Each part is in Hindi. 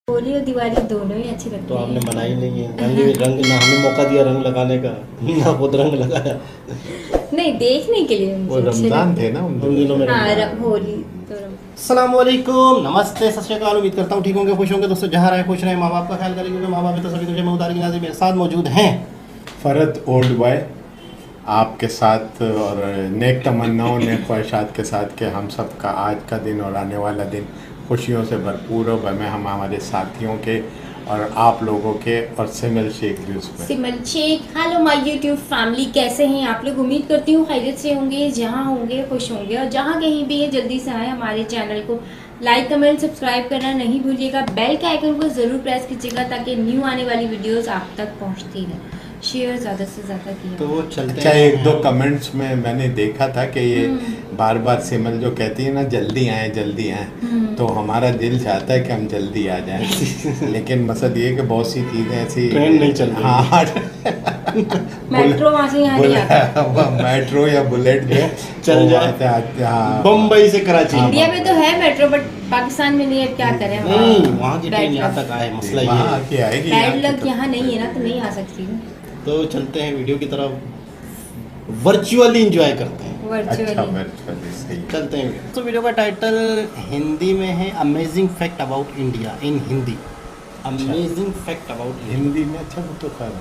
होली और दिवाली दोनों ही अच्छी लगती है। तो आपने मनाई नहीं है रंग ना हमें मौका दिया रंग लगाने का, ना खुद रंग लगाया। नहीं, देखने के लिए वो रमजान थे ना उन दिनों में। होली तो अस्सलामुअलैकुम, नमस्ते, सत श्री अकाल। उम्मीद करता हूँ ठीक होंगे, खुश होंगे। दोस्तों जहाँ रहे खुश रहे, माँ बाप का ख्याल करें, क्योंकि माँ बाप तो सभी तुझे में उतार की नाज़ी मेरे साथ मौजूद हैं। फरद ओल्ड बॉय आपके साथ और नेक तमन्नाओं नेक ख्वाहिशात के साथ कि हम सब का आज का दिन और आने वाला दिन खुशियों से भरपूर हो। मैं हम हमारे साथियों के और आप लोगों के और सिमल Shaikh Yusuf. Simal Shaikh, hello my YouTube family, कैसे हैं आप लोग? उम्मीद करती हूँ खैरियत से होंगे, जहाँ होंगे खुश होंगे, और जहाँ कहीं भी है जल्दी से आए हमारे चैनल को लाइक कमेंट सब्सक्राइब करना नहीं भूलिएगा। बेल के आइकन को ज़रूर प्रेस कीजिएगा ताकि न्यू आने वाली वीडियोस आप तक पहुँचती रहे। शेयर ज़्यादा से ज़्यादा किया। तो वो चलते अच्छा, हैं। एक दो कमेंट्स में मैंने देखा था कि ये बार बार सिमल जो कहती है ना जल्दी आए, तो हमारा दिल चाहता है कि हम जल्दी आ जाएं। लेकिन मकसद ये कि बहुत सी चीज़ें ऐसी ट्रेन नहीं चल रही। हाँ मेट्रो वहाँ से यहाँ नहीं आता। मेट्रो या बुलेट जो चल जाता है बम्बई से कराची। इंडिया में तो है मेट्रो, बट पाकिस्तान में नहीं है। क्या करें? नहीं, वहाँ की ट्रेन यहाँ तक आए, मसला ये वहाँ है। की आएगी। बैड लक यहाँ नहीं है ना, तो नहीं आ सकती। तो चलते हैं वीडियो की तरफ, वर्चुअली एंजॉय करते हैं। अच्छा, वर्चुअली सही। चलते हैं। तो वीडियो का टाइटल हिंदी में है amazing fact about India in Hindi. Amazing fact about Hindi में अच्छा वो तो खैर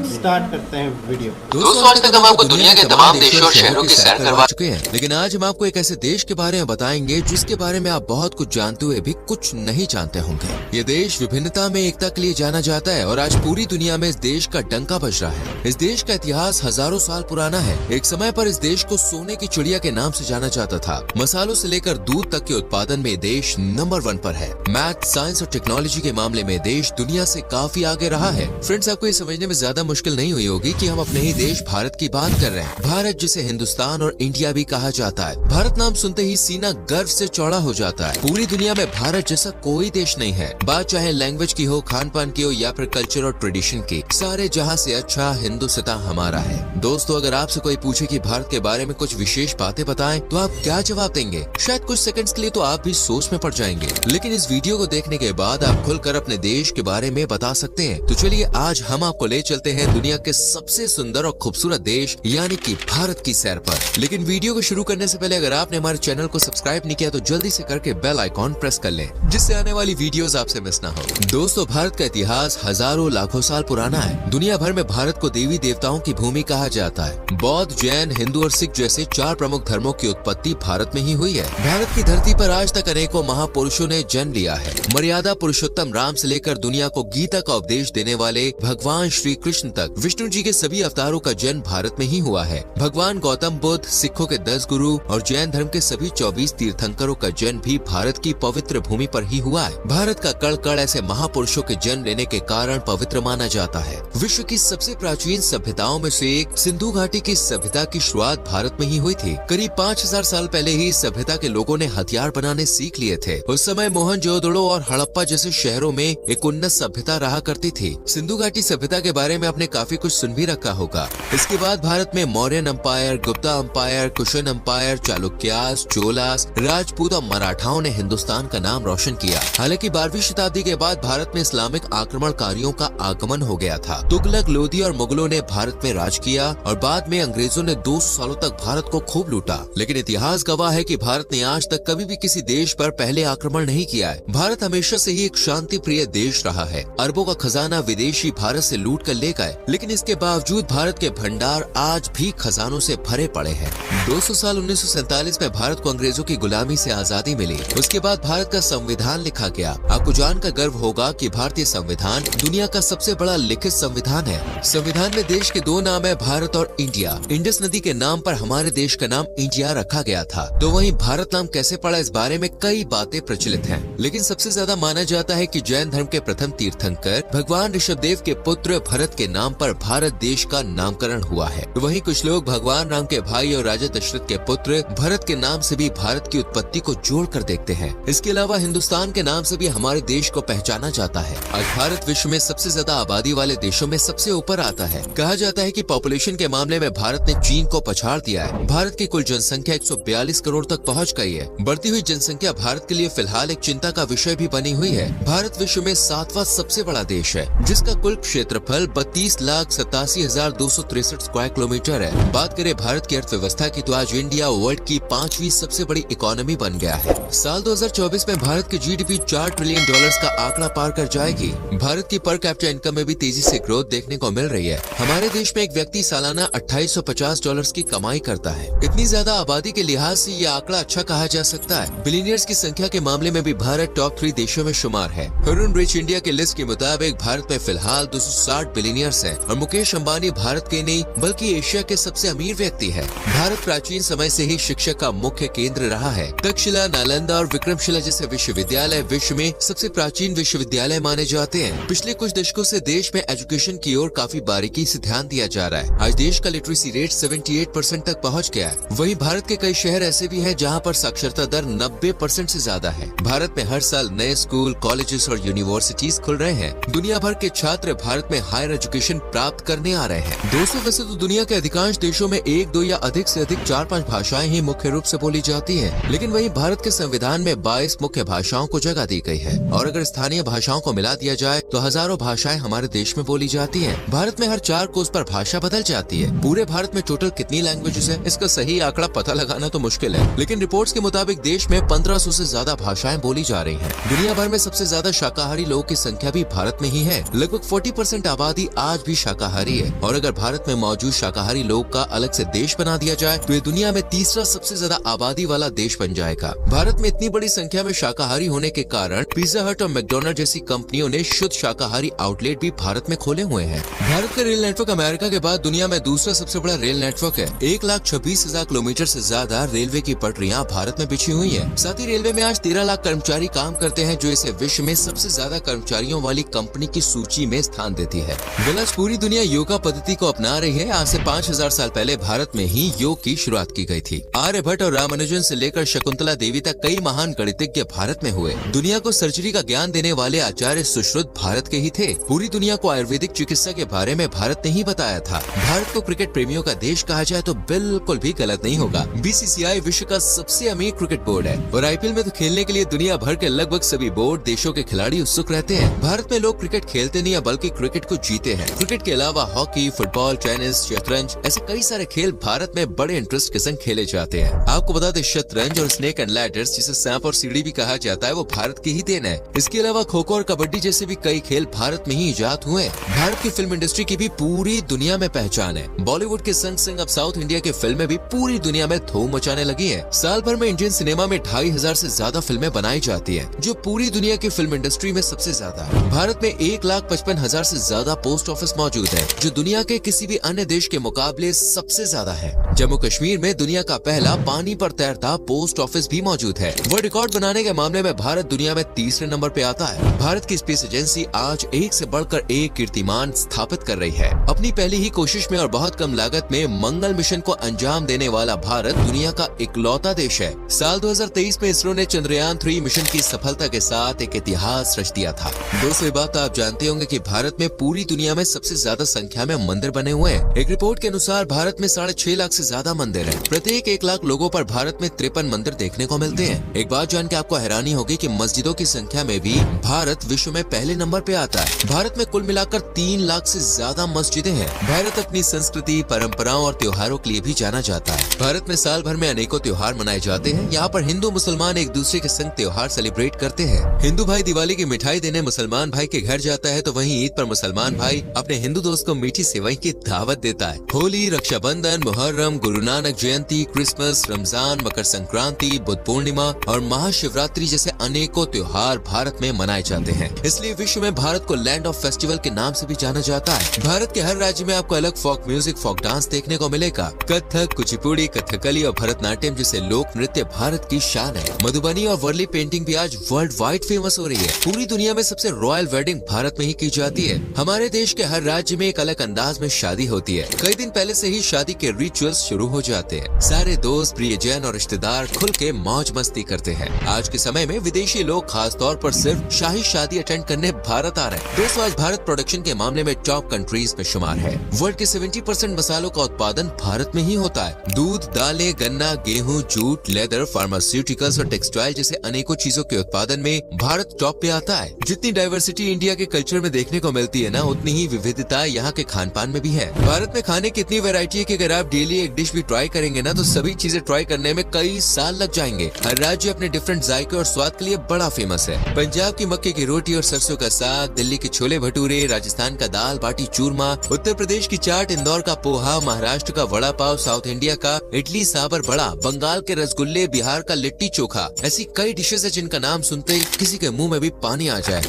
स्टार्ट करते हैं वीडियो। दोस्तों, आज तक हम आपको दुनिया के तमाम देशों और शहरों की सैर करवा चुके हैं, लेकिन आज हम आपको एक ऐसे देश के बारे में बताएंगे जिसके बारे में आप बहुत कुछ जानते हुए भी कुछ नहीं जानते होंगे। ये देश विभिन्नता में एकता के लिए जाना जाता है और आज पूरी दुनिया में इस देश का डंका बज रहा है। इस देश का इतिहास हजारों साल पुराना है। एक समय पर इस देश को सोने की चिड़िया के नाम से जाना जाता था। मसालों से लेकर दूध तक के उत्पादन में देश नंबर 1 पर है। मैथ, साइंस और टेक्नोलॉजी के मामले में देश दुनिया से काफी आगे रहा है। फ्रेंड्स, आपको ये समझने में ज्यादा मुश्किल नहीं हुई होगी कि हम अपने ही देश भारत की बात कर रहे हैं। भारत जिसे हिंदुस्तान और इंडिया भी कहा जाता है। भारत नाम सुनते ही सीना गर्व से चौड़ा हो जाता है। पूरी दुनिया में भारत जैसा कोई देश नहीं है। बात चाहे लैंग्वेज की हो, खान पान की हो या फिर कल्चर और ट्रेडिशन की, सारे जहां से अच्छा हिंदुस्तान हमारा है। दोस्तों, अगर आपसे कोई पूछे कि भारत के बारे में कुछ विशेष बातें बताएं, तो आप क्या जवाब देंगे? शायद कुछ सेकंड्स के लिए तो आप भी सोच में पड़ जाएंगे, लेकिन इस वीडियो को देखने के बाद आप खुलकर अपने देश के बारे में बता सकते हैं। तो चलिए आज हम आपको ले चलते हैं दुनिया के सबसे सुंदर और खूबसूरत देश यानी कि भारत की सैर पर। लेकिन वीडियो को शुरू करने से पहले अगर आपने हमारे चैनल को सब्सक्राइब नहीं किया तो जल्दी से करके बेल आइकॉन प्रेस कर लें, जिससे आने वाली वीडियोस आपसे मिस ना हो। दोस्तों, भारत का इतिहास हजारों लाखों साल पुराना है। दुनिया भर में भारत को देवी देवताओं की भूमि कहा जाता है। बौद्ध, जैन, हिंदू और सिख जैसे 4 प्रमुख धर्मों की उत्पत्ति भारत में ही हुई है। भारत की धरती पर आज तक अनेकों महापुरुषों ने जन्म लिया है। मर्यादा पुरुषोत्तम राम से लेकर दुनिया को गीता का उपदेश देने वाले भगवान श्री कृष्ण तक विष्णु जी के सभी अवतारों का जन्म भारत में ही हुआ है। भगवान गौतम बुद्ध, सिखों के 10 गुरु और जैन धर्म के सभी 24 तीर्थंकरों का जन्म भी भारत की पवित्र भूमि पर ही हुआ है। भारत का कण कण ऐसे महापुरुषों के जन्म लेने के कारण पवित्र माना जाता है। विश्व की सबसे प्राचीन सभ्यताओं में से एक सिंधु घाटी की सभ्यता की शुरुआत भारत में ही हुई थी। करीब 5000 साल पहले ही सभ्यता के लोगों ने हथियार बनाने सीख लिए थे। उस समय मोहनजोदड़ो और हड़प्पा जैसे शहरों में एक उन्नत सभ्यता रहा करती थी। सिंधु घाटी सभ्यता के बारे में आपने काफी कुछ सुन भी रखा होगा। इसके बाद भारत में Mauryan umpire, Gupta umpire, cushion umpire, Chalukyas, Cholas, Rajput और मराठाओं ने हिंदुस्तान का नाम रोशन किया। हालांकि 12वीं शताब्दी के बाद भारत में इस्लामिक आक्रमणकारियों का आगमन हो गया था। तुगलक, लोधी और मुगलों ने भारत में राज किया और बाद में अंग्रेजों ने 200 सालों तक भारत को खूब लूटा। लेकिन इतिहास गवाह है कि भारत ने आज तक कभी भी किसी देश पर पहले आक्रमण नहीं किया है। भारत हमेशा से ही एक शांति प्रिय देश रहा है। अरबों का खजाना विदेशी भारत से लूट कर ले गए, लेकिन इसके बावजूद भारत के भंडार आज भी खजानों से भरे पड़े हैं। 200 साल 1947 में भारत को अंग्रेजों की गुलामी से आजादी मिली। उसके बाद भारत का संविधान लिखा गया। आपको जानकर गर्व होगा कि भारतीय संविधान दुनिया का सबसे बड़ा लिखित संविधान है। संविधान में देश के 2 नाम है, भारत और इंडिया। इंडस नदी के नाम पर हमारे देश का नाम इंडिया रखा गया था। तो वहीं भारत नाम कैसे पड़ा, इस बारे में कई बातें प्रचलित हैं। लेकिन सबसे ज्यादा माना जाता है कि जैन धर्म के प्रथम तीर्थंकर भगवान ऋषभदेव के पुत्र भरत भारत के नाम पर भारत देश का नामकरण हुआ है। वहीं कुछ लोग भगवान राम के भाई और राजा दशरथ के पुत्र भरत के नाम से भी भारत की उत्पत्ति को जोड़कर देखते हैं। इसके अलावा हिंदुस्तान के नाम से भी हमारे देश को पहचाना जाता है। आज भारत विश्व में सबसे ज्यादा आबादी वाले देशों में सबसे ऊपर आता है। कहा जाता है कि पॉपुलेशन के मामले में भारत ने चीन को पछाड़ दिया है। भारत की कुल जनसंख्या 142 करोड़ तक पहुंच गई है। बढ़ती हुई जनसंख्या भारत के लिए फिलहाल एक चिंता का विषय भी बनी हुई है। भारत विश्व में 7वां सबसे बड़ा देश है, जिसका कुल क्षेत्रफल 32,87,263 स्क्वायर किलोमीटर है। बात करें भारत की अर्थव्यवस्था की तो आज इंडिया वर्ल्ड की 5वीं सबसे बड़ी इकोनॉमी बन गया है। साल 2024 में भारत की जीडीपी $4 ट्रिलियन का आंकड़ा पार कर जाएगी। भारत की पर कैपिटा इनकम में भी तेजी से ग्रोथ देखने को मिल रही है। हमारे देश में एक व्यक्ति सालाना $2850 की कमाई करता है। इतनी ज्यादा आबादी के लिहाज से ये आंकड़ा अच्छा कहा जा सकता है। बिलियनियर्स की संख्या के मामले में भी भारत टॉप 3 देशों में शुमार है। हरुण रिच इंडिया की लिस्ट के मुताबिक भारत में फिलहाल 260 बिलियनियर्स हैं और मुकेश अंबानी भारत के नहीं बल्कि एशिया के सबसे अमीर व्यक्ति है। भारत प्राचीन समय से ही शिक्षा का मुख्य केंद्र रहा है। तक्षशिला, नालंदा और विक्रमशिला जैसे विश्वविद्यालय विश्व में सबसे प्राचीन विश्वविद्यालय माने जाते हैं। पिछले कुछ दशकों से देश में एजुकेशन की ओर काफी बारीकी से ध्यान दिया जा रहा है। आज देश का लिटरेसी रेट 78% तक पहुंच गया है। वहीं भारत के कई शहर ऐसे भी हैं जहां पर साक्षरता दर 90% से ज्यादा है। भारत में हर साल नए स्कूल, कॉलेजेस और यूनिवर्सिटीज खुल रहे हैं। दुनिया भर के छात्र भारत में हायर एजुकेशन प्राप्त करने आ रहे हैं। दोस्तों, वैसे तो दुनिया के अधिकांश देशों में 1, 2 या अधिक से अधिक 4-5 भाषाएं ही मुख्य रूप से बोली जाती हैं। लेकिन वहीं भारत के संविधान में 22 मुख्य भाषाओं को जगह दी गई है और अगर स्थानीय भाषाओं को मिला दिया जाए तो हजारों भाषाएं हमारे देश में बोली जाती हैं। भारत में हर 4 कोस पर भाषा बदल जाती है। पूरे भारत में टोटल कितनी लैंग्वेजेस है, इसका सही आंकड़ा पता लगाना तो मुश्किल है, लेकिन रिपोर्ट्स के मुताबिक देश में 1500 से ज्यादा भाषाएं बोली जा रही हैं। दुनिया भर में सबसे ज्यादा शाकाहारी लोगों की संख्या भी भारत में ही है। लगभग 40% आबादी आज भी शाकाहारी है और अगर भारत में मौजूद शाकाहारी लोग का अलग से देश बना दिया जाए तो ये दुनिया में तीसरा सबसे ज्यादा आबादी वाला देश बन जाएगा। भारत में इतनी बड़ी संख्या में शाकाहारी होने के कारण पिज्जा हट और मैकडॉनल्ड जैसी कंपनियों ने शुद्ध शाकाहारी आउटलेट भी भारत में खोले हुए हैं। भारत का रेल नेटवर्क अमेरिका के बाद दुनिया में दूसरा सबसे बड़ा रेल नेटवर्क है। 1,26,000 किलोमीटर से ज्यादा रेलवे की पटरियां भारत में बिछी हुई है। साथ ही रेलवे में आज 13 लाख कर्मचारी काम करते हैं, जो इसे विश्व में सबसे ज्यादा कर्मचारियों वाली कंपनी की सूची में स्थान देती है। आज पूरी दुनिया योगा पद्धति को अपना रही है। आज से 5000 साल पहले भारत में ही योग की शुरुआत की गई थी। आर्यभट्ट और रामानुजन से लेकर शकुंतला देवी तक कई महान गणितज्ञ भारत में हुए। दुनिया को सर्जरी का ज्ञान देने वाले आचार्य सुश्रुत भारत के ही थे। पूरी दुनिया को आयुर्वेदिक चिकित्सा के बारे में भारत ने ही बताया था। भारत को क्रिकेट प्रेमियों का देश कहा जाए तो बिल्कुल भी गलत नहीं होगा। बीसीसीआई विश्व का सबसे अमीर क्रिकेट बोर्ड है और आईपीएल में तो खेलने के लिए दुनिया भर के लगभग सभी बोर्ड देशों के खिलाड़ी उत्सुक रहते हैं। भारत में लोग क्रिकेट खेलते नहीं बल्कि क्रिकेट को जीते हैं। क्रिकेट के अलावा हॉकी, फुटबॉल, टेनिस, शतरंज ऐसे कई सारे खेल भारत में बड़े इंटरेस्ट के संग खेले जाते हैं। आपको बता दें, शतरंज और स्नेक एंड लैडर्स जिसे सांप और सीढ़ी भी कहा जाता है वो भारत की ही देन है। इसके अलावा खो खो और कबड्डी जैसे भी कई खेल भारत में ही इजाद हुए। भारत की फिल्म इंडस्ट्री की भी पूरी दुनिया में पहचान है। बॉलीवुड के संग संग अब साउथ इंडिया की फिल्में भी पूरी दुनिया में धूम मचाने लगी है। साल भर में इंडियन सिनेमा में 2500 से ज्यादा फिल्में बनाई जाती है, जो पूरी दुनिया की फिल्म इंडस्ट्री में सबसे ज्यादा है। भारत में 1,55,000 से ज्यादा पोस्ट ऑफिस मौजूद है, जो दुनिया के किसी भी अन्य देश के मुकाबले सबसे ज्यादा है। जम्मू कश्मीर में दुनिया का पहला पानी पर तैरता पोस्ट ऑफिस भी मौजूद है। वर्ल्ड रिकॉर्ड बनाने के मामले में भारत दुनिया में तीसरे नंबर पे आता है। भारत की स्पेस एजेंसी आज एक से बढ़कर एक कीर्तिमान स्थापित कर रही है। अपनी पहली ही कोशिश में और बहुत कम लागत में मंगल मिशन को अंजाम देने वाला भारत दुनिया का इकलौता देश है। साल 2023 में इसरो ने चंद्रयान 3 मिशन की सफलता के साथ एक इतिहास रच दिया था। दोस्तों, बात आप जानते होंगे कि भारत में पूरी दुनिया में सबसे ज्यादा संख्या में मंदिर बने हुए हैं। एक रिपोर्ट के अनुसार भारत में 6.5 लाख से ज्यादा मंदिर हैं। प्रत्येक 1 लाख लोगों पर भारत में 53 मंदिर देखने को मिलते हैं। एक बात जान के आपको हैरानी होगी कि मस्जिदों की संख्या में भी भारत विश्व में पहले नंबर पे आता है। भारत में कुल मिलाकर 3 लाख से ज्यादा मस्जिदें हैं। भारत अपनी संस्कृति, परंपराओं और त्योहारों के लिए भी जाना जाता है। भारत में साल भर में अनेकों त्योहार मनाए जाते हैं। यहाँ पर हिंदू मुसलमान एक दूसरे के संग त्योहार सेलिब्रेट करते हैं। हिंदू भाई दिवाली की मिठाई देने मुसलमान भाई के घर जाता है, तो वहीं ईद पर मुसलमान भाई अपने हिंदू दोस्त को मीठी सेवई की दावत देता है। होली, रक्षाबंधन, मुहर्रम, गुरु नानक जयंती, क्रिसमस, रमजान, मकर संक्रांति, बुद्ध पूर्णिमा और महाशिवरात्रि जैसे अनेकों त्योहार भारत में मनाए जाते हैं। इसलिए विश्व में भारत को लैंड ऑफ फेस्टिवल के नाम से भी जाना जाता है। भारत के हर राज्य में आपको अलग फोक म्यूजिक, फोक डांस देखने को मिलेगा। कथक, कुचिपुड़ी, कथकली और भरतनाट्यम जैसे लोक नृत्य भारत की शान है। मधुबनी और वर्ली पेंटिंग भी आज वर्ल्ड वाइड फेमस हो रही है। पूरी दुनिया में सबसे रॉयल वेडिंग भारत में ही की जाती है। हमारे देश के हर राज्य में एक अलग अंदाज में शादी होती है। कई दिन पहले से ही शादी के रिचुअल्स शुरू हो जाते हैं। सारे दोस्त, प्रियजन और रिश्तेदार खुल के मौज मस्ती करते हैं। आज के समय में विदेशी लोग खास तौर पर सिर्फ शाही शादी अटेंड करने भारत आ रहे हैं। दोस्तों, आज भारत प्रोडक्शन के मामले में टॉप कंट्रीज में शुमार है। वर्ल्ड के 70% मसालों का उत्पादन भारत में ही होता है। दूध, दालें, गन्ना, गेहूं, जूट, लेदर, फार्मास्यूटिकल्स और टेक्सटाइल जैसे अनेकों चीजों के उत्पादन में भारत टॉप पे आता है। जितनी डाइवर्सिटी इंडिया के कल्चर में देखने को मिलती है ना, उतनी ही विविधता यहाँ के खान पान में भी है। भारत में खाने की इतनी वैरायटी है कि अगर आप डेली एक डिश भी ट्राई करेंगे ना, तो सभी चीजें ट्राई करने में कई साल लग जाएंगे। हर राज्य अपने डिफरेंट जायके और स्वाद के लिए बड़ा फेमस है। पंजाब की मक्के की रोटी और सरसों का साग, दिल्ली के छोले भटूरे, राजस्थान का दाल बाटी चूरमा, उत्तर प्रदेश की चाट, इंदौर का पोहा, महाराष्ट्र का वड़ा पाव, साउथ इंडिया का इडली सांभर बड़ा, बंगाल के रसगुल्ले, बिहार का लिट्टी चोखा, ऐसी कई डिशेज है जिनका नाम सुनते ही किसी के मुंह में भी पानी आ जाए।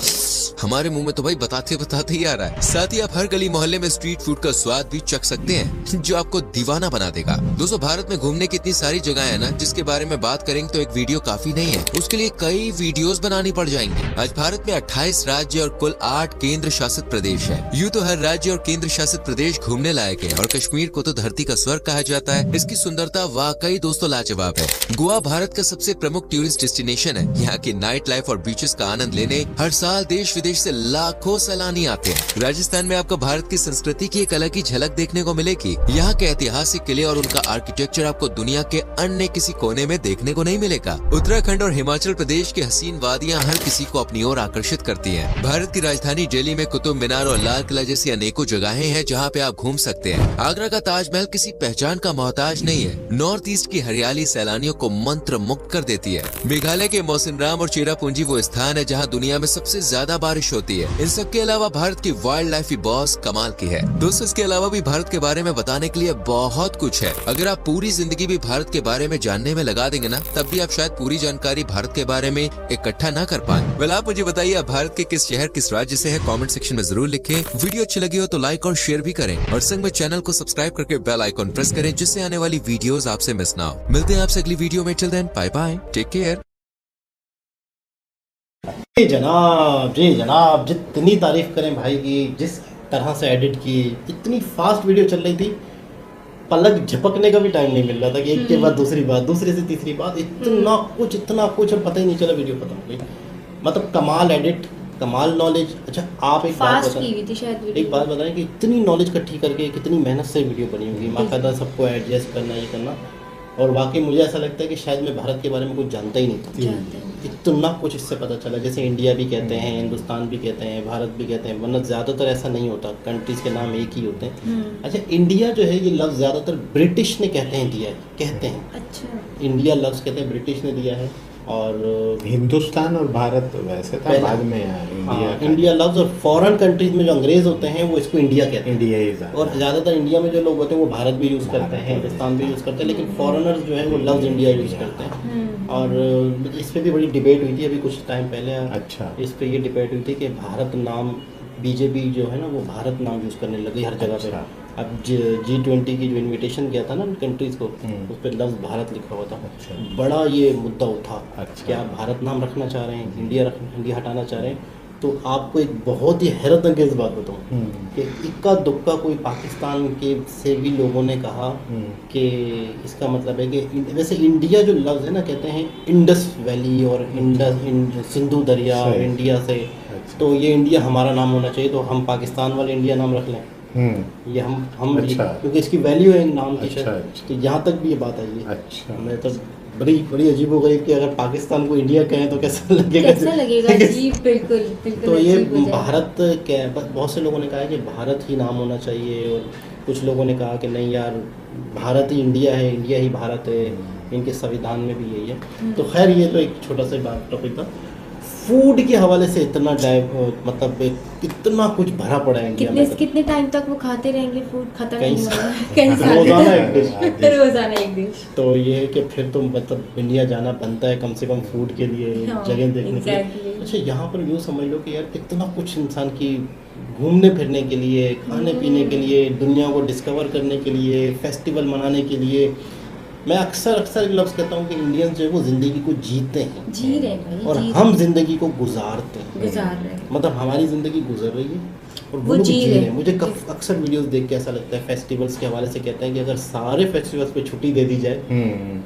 हमारे मुंह में तो भाई बताते बताते ही आ रहा है। साथ ही आप हर गली मोहल्ले में स्ट्रीट फूड का स्वाद भी चख सकते हैं, जो आपको दीवाना बना देगा। दोस्तों, भारत में घूमने की इतनी सारी जगह है ना, जिसके बारे में बात करेंगे तो एक वीडियो काफी नहीं है, उसके लिए कई वीडियोस बनानी पड़ जाएंगी। आज भारत में 28 राज्य और कुल 8 केंद्र शासित प्रदेश है। यूँ तो हर राज्य और केंद्र शासित प्रदेश घूमने लायक है, और कश्मीर को तो धरती का स्वर्ग कहा जाता है। इसकी सुंदरता वाकई दोस्तों लाजवाब है। गोवा भारत का सबसे प्रमुख टूरिस्ट डेस्टिनेशन है। यहाँ की नाइट लाइफ और बीचेस का आनंद लेने हर साल देश विदेश से लाखों सैलानी आते हैं। राजस्थान में आपको भारत की संस्कृति की एक अलग ही झलक देखने को मिलेगी। यहाँ के ऐतिहासिक किले और उनका आर्किटेक्चर आपको दुनिया के अन्य किसी कोने में देखने को नहीं मिलेगा। उत्तराखंड और हिमाचल प्रदेश की हसीन वादियाँ हर किसी को अपनी ओर आकर्षित करती हैं। भारत की राजधानी दिल्ली में कुतुब मीनार और लाल किला जैसी अनेकों जगहें हैं जहाँ पे आप घूम सकते हैं। आगरा का ताजमहल किसी पहचान का मोहताज नहीं है। नॉर्थ ईस्ट की हरियाली सैलानियों को मंत्र मुक्त कर देती है। मेघालय के मौसिनराम और चेरापूंजी वो स्थान है जहाँ दुनिया में सबसे ज्यादा बारिश होती है। इन सब के अलावा भारत की वाइल्ड लाइफ भी बॉस कमाल की है। दोस्तों, इसके अलावा भी भारत के बारे में बताने के लिए बहुत कुछ है। अगर आप पूरी जिंदगी भी भारत के बारे में जानने में लगा देंगे ना, तब भी आप शायद पूरी जानकारी भारत के बारे में इकट्ठा ना कर पाए। वेल, आप मुझे बताइए, आप भारत के किस शहर, किस राज्य से है? कमेंट सेक्शन में जरूर लिखें। वीडियो अच्छी लगी हो तो लाइक और शेयर भी करें, और संग में चैनल को सब्सक्राइब करके बेल आइकॉन प्रेस करें, जिससे आने वाली वीडियोस आपसे मिस ना हो। मिलते हैं आपसे अगली वीडियो में। Till then, bye bye, take care. जी जनाब, जितनी तारीफ करें भाई की, जिस तरह से एडिट की, इतनी फास्ट वीडियो चल रही थी, पलक झपकने का भी टाइम नहीं मिल रहा था कि एक के बाद दूसरी बात, दूसरे से तीसरी बात, इतना कुछ अब पता ही नहीं चला, वीडियो खत्म हो गई। मतलब कमाल एडिट, कमाल नॉलेज। अच्छा, आप एक बात बताएं, एक बात बताएं कि इतनी नॉलेज इकट्ठी करके कितनी मेहनत से वीडियो बनी होगी, माकायदा सबको एडजस्ट करना, ये करना। और वाकई मुझे ऐसा लगता है कि शायद मैं भारत के बारे में कुछ जानता ही नहीं था। इतना कुछ इससे पता चला। जैसे इंडिया भी कहते हैं, हिंदुस्तान भी कहते हैं, भारत भी कहते हैं, वरना ज़्यादातर ऐसा नहीं होता, कंट्रीज़ के नाम एक ही होते हैं। अच्छा, इंडिया जो है, ये लफ्ज़ ज़्यादातर ब्रिटिश ने कहते हैं। अच्छा, इंडिया लफ्ज़ कहते हैं, ब्रिटिश ने दिया है। और हिंदुस्तान और भारत वैसे था, बाद में इंडिया लफ्ज़। और फॉरेन कंट्रीज में जो अंग्रेज़ होते हैं वो इसको इंडिया कहते हैं। इंडिया। और ज़्यादातर इंडिया में जो लोग होते हैं वो भारत भी यूज़ करते हैं, हिंदुस्तान भी यूज़ करते हैं, लेकिन फॉरेनर्स जो है वो लफ्ज़ इंडिया यूज़ करते हैं। और इस पर भी बड़ी डिबेट हुई थी अभी कुछ टाइम पहले। अच्छा, इस पर ये डिबेट हुई थी कि भारत नाम, बीजेपी जो है ना, वो भारत नाम यूज़ करने लगी हर जगह पे। अब G20 की जो इनविटेशन किया था ना कंट्रीज़ को, उस पर लफ्ज़ भारत लिखा हुआ था। बड़ा ये मुद्दा उठा कि आप भारत नाम रखना चाह रहे हैं, इंडिया हटाना चाह रहे हैं। तो आपको एक बहुत ही हैरत अंगेज़ बात बताऊँ कि इक्का दुक्का कोई पाकिस्तान के से भी लोगों ने कहा कि इसका मतलब है कि वैसे इंडिया जो लफ्ज़ है ना, कहते हैं इंडस वैली और सिंधु दरिया, इंडिया से, तो ये इंडिया हमारा नाम होना चाहिए, तो हम पाकिस्तान वाले इंडिया नाम रख लें। ये हम अच्छा। क्योंकि इसकी वैल्यू है नाम की। अच्छा। तो यहाँ तक भी ये बात आई है। अच्छा, मैं तो बड़ी अजीब हो गई कि अगर पाकिस्तान को इंडिया कहें तो कैसा लगेगा जी, बिल्कुल। तो ये भारत क्या, बहुत से लोगों ने कहा है कि भारत ही नाम होना चाहिए, और कुछ लोगों ने कहा कि नहीं यार, भारत ही इंडिया है, इंडिया ही भारत है, इनके संविधान में भी यही है। तो खैर, ये तो एक छोटा सा बात टॉपिक था। फूड के हवाले से इतना मतलब कितना कुछ भरा पड़ा है इंडिया में। कितने टाइम तक वो खाते रहेंगे फूड, खत्म नहीं होगा। रोजाना एक डिश। तो ये है कि फिर तो मतलब इंडिया जाना बनता है कम से कम फूड के लिए, जगह देखने के लिए। अच्छा, यहाँ पर यूँ समझ लो कि यार कितना कुछ इंसान की घूमने फिरने के लिए, खाने पीने के लिए, दुनिया को डिस्कवर करने के लिए, फेस्टिवल मनाने के लिए, मैं अक्सर एक लफ्ज़ कहता हूँ कि इंडियंस जो है वो ज़िंदगी को जीते हैं जी रहे भाई, और जी हम ज़िंदगी को गुजारते हैं। गुजार रहे हैं। मतलब हमारी ज़िंदगी गुजर रही है और वो लोग जी रहे हैं। मुझे अक्सर वीडियोस देख के ऐसा लगता है, फेस्टिवल्स के हवाले से कहते हैं कि अगर सारे फेस्टिवल्स पे छुट्टी दे दी जाए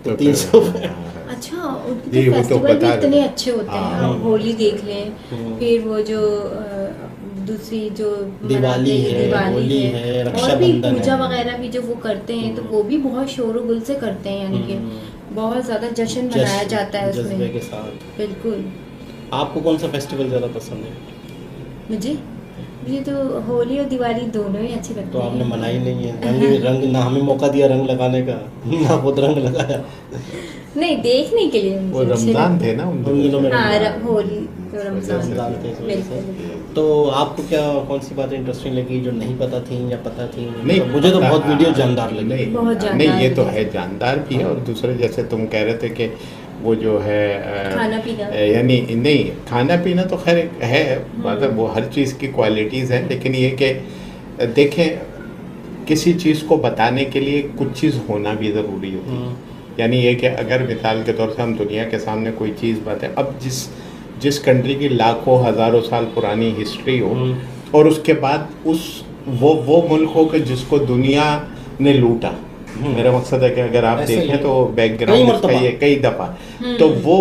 तो 300 अच्छा, उनके जी, तो वो तो फेस्टिवल भी बता इतने रहे थे। अच्छे होते हैं। हाँ। आप होली देख लें, फिर वो जो दूसरी जो दिवाली मनाते हैं, है, दिवाली होली है, और भी रक्षाबंधन पूजा है। वगैरह भी जो वो करते हैं तो वो भी बहुत शोर गुल से करते हैं, यानी कि बहुत ज़्यादा जश्न मनाया जाता है जज्बे उसमें। के साथ। बिल्कुल। आपको कौन सा फेस्टिवल ज़्यादा पसंद है? मुझे तो होली और दिवाली दोनों ही अच्छी लगती तो हैं। आपने मनाई नहीं है, रंग ना हमें मौका दिया रंग लगाने का, ना खुद रंग लगाया। नहीं, देखने के लिए वो मुझे अच्छे रमजान लगते थे ना उन दिनों में हैं। हाँ, रमजान। होली तो रमजान रमजान थे इस वजह से। बिल्कुल। तो आपको क्या कौन सी बातें इंटरेस्टिंग लगी जो नहीं पता थी या पता थी? नहीं, मतलब मुझे तो पता- बहुत वीडियो जानदार लगी। नहीं, बहुत जानदार नहीं, ये तो वीडियो। है, जानदार भी है। और दूसरे जैसे तुम कह रहे थे कि वो जो है खाना पीना। यानी नहीं, खाना पीना तो खैर है, मतलब वो हर चीज़ की क्वालिटीज़ हैं, लेकिन ये कि देखें, किसी चीज़ को बताने के लिए कुछ चीज़ होना भी ज़रूरी होती है। यानी ये कि अगर मिसाल के तौर से हम दुनिया के सामने कोई चीज़ बताएं, अब जिस कंट्री की लाखों हज़ारों साल पुरानी हिस्ट्री हो और उसके बाद वो मुल्क हो कि जिसको दुनिया ने लूटा। मेरा मकसद है कि अगर आप ऐसे ही देखें है। तो कई बैकग्राउंड इसका मर्तबा। ये कई दफ़ा, तो वो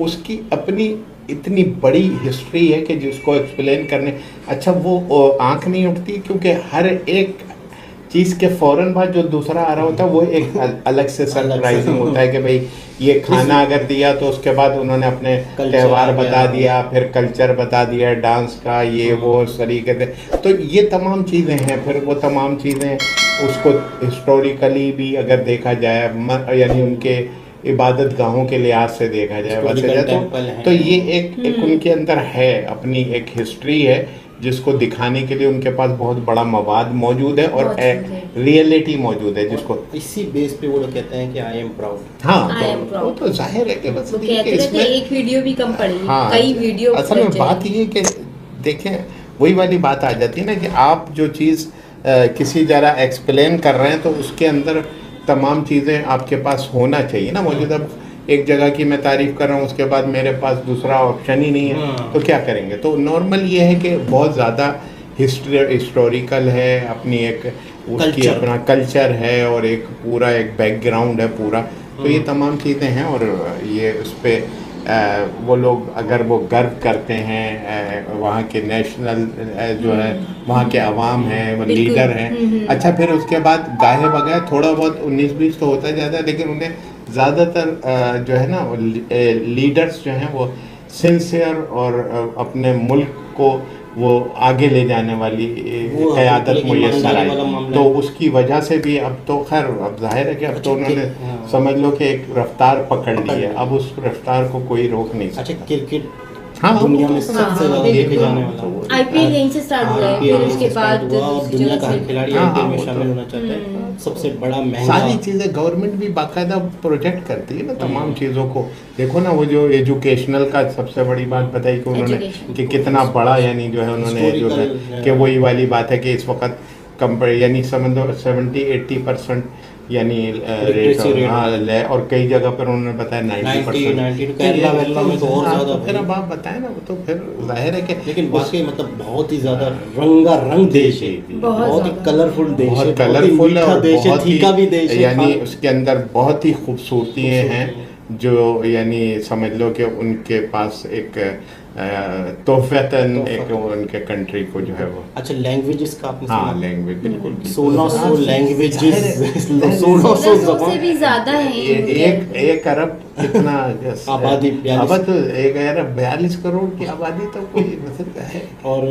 उसकी अपनी इतनी बड़ी हिस्ट्री है कि जिसको एक्सप्लेन करने, अच्छा वो आंख नहीं उठती, क्योंकि हर एक चीज़ के फौरन बाद जो दूसरा आ रहा होता है वो एक अलग से सरप्राइजिंग होता है कि भाई ये खाना अगर दिया तो उसके बाद उन्होंने अपने त्यौहार आ गया। बता दिया, फिर कल्चर बता दिया, डांस का ये वो उस तरीके से। तो ये तमाम चीज़ें हैं, फिर वो तमाम चीज़ें उसको हिस्टोरिकली भी अगर देखा जाए, यानी उनके इबादत गाहों के लिहाज से देखा जाए, वैसे Historical जाए temple हैं। तो ये एक उनके अंदर है, अपनी एक हिस्ट्री है जिसको दिखाने के लिए उनके पास बहुत बड़ा मवाद मौजूद है और मौजूद है। रियलिटी मौजूद है जिसको। इसी बेस पे वो लोग कहते हैं कि आई एम प्राउड। हाँ, I am वो proud। तो जाहिर है कि बस वो ये कहते कि रहते हैं, एक वीडियो भी कम पड़ी, हाँ, कई वीडियो असल में बचे। बात ये है कि देखें, वही वाली बात आ जाती है ना कि आप जो चीज़ किसी जरा एक्सप्लेन कर रहे हैं तो उसके अंदर तमाम चीज़ें आपके पास होना चाहिए ना मौजूद। अब एक जगह की मैं तारीफ़ कर रहा हूँ, उसके बाद मेरे पास दूसरा ऑप्शन ही नहीं है, तो क्या करेंगे? तो नॉर्मल ये है कि बहुत ज़्यादा हिस्टोरिकल है, अपनी एक उसकी अपना कल्चर है और एक पूरा एक बैकग्राउंड है पूरा। तो ये तमाम चीज़ें हैं और ये उस पर वो लोग अगर वो गर्व करते हैं, वहाँ के नेशनल जो है वहाँ के अवाम हैं, वो बिल्कुल। लीडर हैं। अच्छा, फिर उसके बाद गाहे बगाए थोड़ा बहुत 19-20 तो होता जाता है, लेकिन उन्हें ज़्यादातर जो है ना लीडर्स जो हैं वो सिंसियर और अपने मुल्क को वो आगे ले जाने वाली क़यादत मुयस्सर आई। तो उसकी वजह से भी अब तो खैर अब जाहिर है कि अब तो उन्होंने समझ लो कि एक रफ्तार पकड़ ली है, अब उस रफ्तार को कोई रोक नहीं सकता। अच्छा, क्रिकेट हाँ, दुनिया में हाँ, सबसे ज़्यादा बिल्कुल। देखे जाने वाला आईपीएल यहीं से स्टार्ट हुआ है, फिर उसके बाद और दुनिया का हर खिलाड़ी हाँ, आईपीएल में वो शामिल तो- होना चाहता है। सबसे बड़ा महंगा सारी चीज़ें गवर्नमेंट भी बाकायदा प्रोजेक्ट करती है ना तमाम चीज़ों को। देखो ना वो जो एजुकेशनल का सबसे बड़ी बात बताई कि उन्होंने Education। कि कितना बड़ा, यानी जो है उन्होंने जो है Historical, कि वही वाली बात है कि इस वक्त कंपेयर यानी समझ लो 70-80% यानी Literacy rate रेट और कई जगह पर उन्होंने बताया 90%। 90 केरला वेरला में तो और हाँ, ज़्यादा तो फिर भाई। अब आप बताएं ना, वो तो फिर जाहिर है कि लेकिन वाकई मतलब बहुत ही ज्यादा रंगारंग देश है, बहुत ही ज़्यादा। कलरफुल देश है, बहुत बहुत ही कलरफुल है मीठा और देश है, बहुत ही तीखा भी देश है, यानी खा- उसके अंदर बहुत ही खूबसूरतियाँ हैं जो यानी समझ लो कि उनके पास एक तोहफतन एक उनके कंट्री को जो है वो। अच्छा, लैंग्वेजेस का आपने हाँ, सुना? लैंग्वेज बिल्कुल 1600 लैंग्वेजेस, सौ 1600 से ज़बान। भी ज्यादा है एक अरब कितना आबादी 42 अब तो 1 अरब 42 करोड़ की आबादी तो कोई मतलब है। और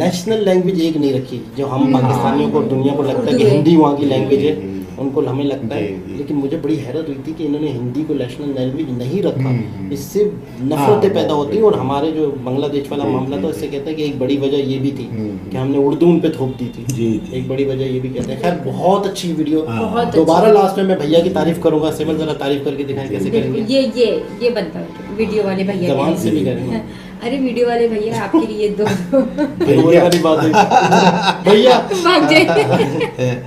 नेशनल लैंग्वेज एक नहीं रखी, जो हम हाँ। पाकिस्तानियों को दुनिया को लगता है कि उर्दू है। हिंदी वहाँ की लैंग्वेज है, जी। उनको हमें लगता है। जी, जी। लेकिन मुझे बड़ी हैरत हुई थी कि इन्होंने हिंदी को नेशनल लैंग्वेज नहीं रखा। हम्म। इससे हाँ, नफरतें पैदा होती हैं। और बिल्कुल। हमारे जो बांग्लादेश वाला जी, मामला जी, था, जी। इससे कहते हैं कि एक बड़ी वजह ये भी थी हम्म। कि हमने उर्दू उन पे थोप दी थी। जी, जी। एक बड़ी वजह ये भी कहते हैं। खैर, बहुत अच्छी वीडियो। हाँ। बहुत दोबारा अच्छी। लास्ट में मैं भैया की तारीफ करूंगा। सिमर जरा तारीफ करके दिखाएं कैसे बिल्कुल, करेंगे। ये बनता है वीडियो वाले भैया के जबान लिए। से भी करेंगे। अरे वीडियो वाले भैया आपके लिए दो फिर वही वाली बात है भैया भाग जाए।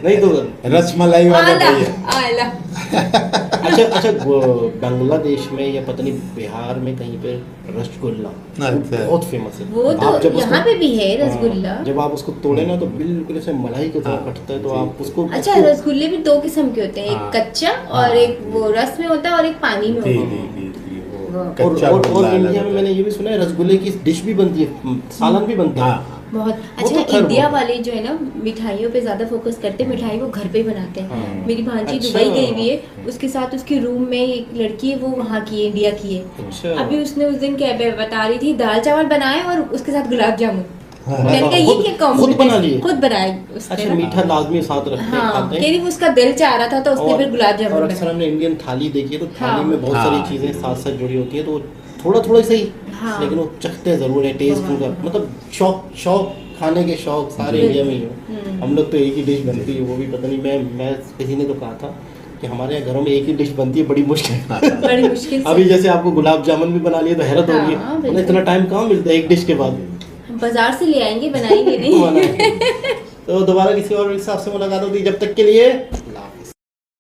नहीं तो रसमलाई वाला आला भैया। आला अच्छा वो बांग्लादेश में या पता नहीं बिहार में कहीं पे रसगुल्ला अच्छा। बहुत फेमस है। वो आप तो जब यहाँ पे भी है रसगुल्ला। हाँ, जब आप उसको तोड़े ना तो बिल्कुल ऐसे मलाई की तरह कटता है, तो आप उसको अच्छा, रसगुल्ले भी 2 किस्म के होते हैं, एक हाँ। कच्चा और एक वो रस में होता है और एक पानी में जी होता है। जी जी वो हाँ। कच्चा और गुल्ला अलग इंडिया में होता मैंने ये भी सुना है रसगुल्ले की डिश भी बनती है, सालन भी बनता है। हाँ बहुत वो अच्छा। तो खैर इंडिया वो- वाले जो है ना मिठाइयों पे ज्यादा फोकस करते हैं, मिठाई वो घर पे ही बनाते हैं। हाँ। मेरी भांजी अच्छा। दुबई गई हुई है, उसके साथ उसके रूम में एक लड़की है, वो वहाँ की है, इंडिया की है। अच्छा। अभी उसने उस दिन क्या बता रही थी, दाल चावल बनाए और उसके साथ गुलाब जामुन। हाँ। मैंने कहा ये खुद- क्या खुद कॉम्बिनेशन? बना लिए? खुद बनाए उसने अच्छा, ना। मीठा लाजमी साथ रखते हैं, हाँ, खाते कह हैं। रही वो उसका दिल चाह रहा था तो उसने फिर गुलाब और जामुन अक्सर बनाए। हमने इंडियन थाली देखी है तो थाली हाँ। में बहुत हाँ। सारी चीजें साथ साथ जुड़ी होती हैं, तो थोड़ा थोड़ा सही, हाँ। लेकिन वो चखते जरूर है, टेस्ट बहुत। उनका मतलब शौक खाने के शौक सारे इंडिया में ही हो। हम लोग तो एक ही डिश बनती है, वो भी पता नहीं, मैं किसी ने तो कहा था कि हमारे यहाँ घरों में एक ही डिश बनती है, बड़ी मुश्किल बड़ी मुश्किल से। अभी जैसे आपको गुलाब जामुन भी बना लिए तो हैरत हाँ, होगी, बिल्कुल। मतलब इतना टाइम कहाँ मिलता है एक डिश के बाद। हम बाजार से ले आएंगे, बनाएंगे नहीं। तो दोबारा किसी और के साथ से मुलाकात होती है, जब तक के लिए